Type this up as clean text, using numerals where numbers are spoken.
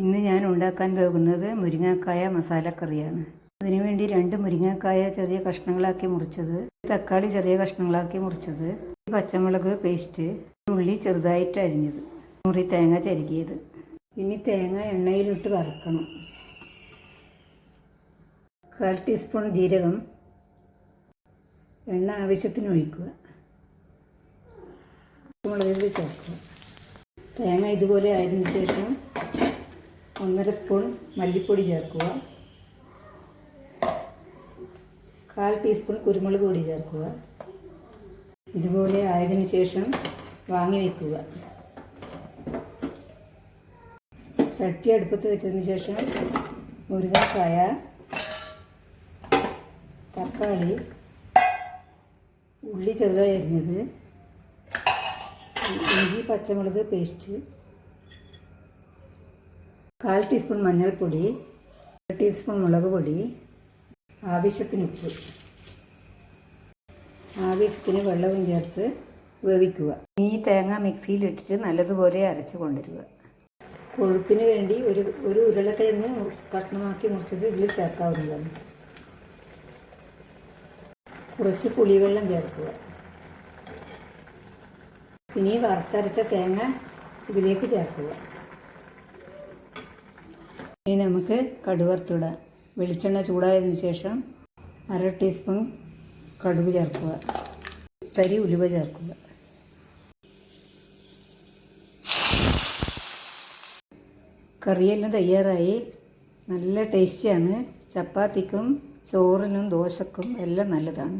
ഇന്ന് ഞാൻ ഉണ്ടാക്കാൻ പോകുന്നത് മുരിങ്ങക്കായ മസാലക്കറിയാണ്. അതിനുവേണ്ടി 2 മുരിങ്ങക്കായ ചെറിയ കഷ്ണങ്ങളാക്കി മുറിച്ചത്, തക്കാളി ചെറിയ കഷ്ണങ്ങളാക്കി മുറിച്ചത്, പച്ചമുളക് പേസ്റ്റ്, ഉള്ളി ചെറുതായിട്ട് അരിഞ്ഞത്, മുറി തേങ്ങ ചരുകിയത്. ഇനി തേങ്ങ എണ്ണയിലിട്ട് വറുക്കണം. 1/4 ടീസ്പൂൺ ജീരകം എണ്ണ ആവശ്യത്തിന് ഒഴിക്കുക. മുളക് ചേർക്കുക. തേങ്ങ ഇതുപോലെ ആയതിനു ശേഷം 1.5 സ്പൂൺ മല്ലിപ്പൊടി ചേർക്കുക. 1/4 ടീസ്പൂൺ കുരുമുളക് പൊടി ചേർക്കുക. ഇതുപോലെ ആയതിനു ശേഷം വാങ്ങി വയ്ക്കുക. ചട്ടി അടുപ്പത്ത് വെച്ചതിന് ശേഷം മുരിങ്ങക്കായ, തക്കാളി, ഉള്ളി ചെറുതായി അരിഞ്ഞത്, ഇഞ്ചി പച്ചമുളക് പേസ്റ്റ്, 1/4 ടീസ്പൂൺ മഞ്ഞൾപ്പൊടി, 1 ടീസ്പൂൺ മുളക് പൊടി, ആവശ്യത്തിന് ഉപ്പ്, ആവശ്യത്തിന് വെള്ളവും ചേർത്ത് വേവിക്കുക. ഈ തേങ്ങ മിക്സിയിലിട്ടിട്ട് നല്ലതുപോലെ അരച്ച് കൊണ്ടുവരിക. കൊഴുപ്പിന് വേണ്ടി ഒരു ഉരുളക്കിഴങ്ങ് കഷ്ണമാക്കി മുറിച്ചത് ഇതിൽ ചേർക്കാവുന്നതാണ്. കുറച്ച് പുളിവെള്ളം ചേർക്കുക. ഇനി വറുത്തരച്ച തേങ്ങ ഇതിലേക്ക് ചേർക്കുക. ഇനി നമുക്ക് കടുക് വറുത്തിടാം. വെളിച്ചെണ്ണ ചൂടായതിനു ശേഷം 1/2 ടീസ്പൂൺ കടുക് ചേർക്കുക. തരി ഉലുവ ചേർക്കുക. കറിയെല്ലാം തയ്യാറായി. നല്ല ടേസ്റ്റിയാണ്. ചപ്പാത്തിക്കും ചോറിനും ദോശക്കും എല്ലാം നല്ലതാണ്.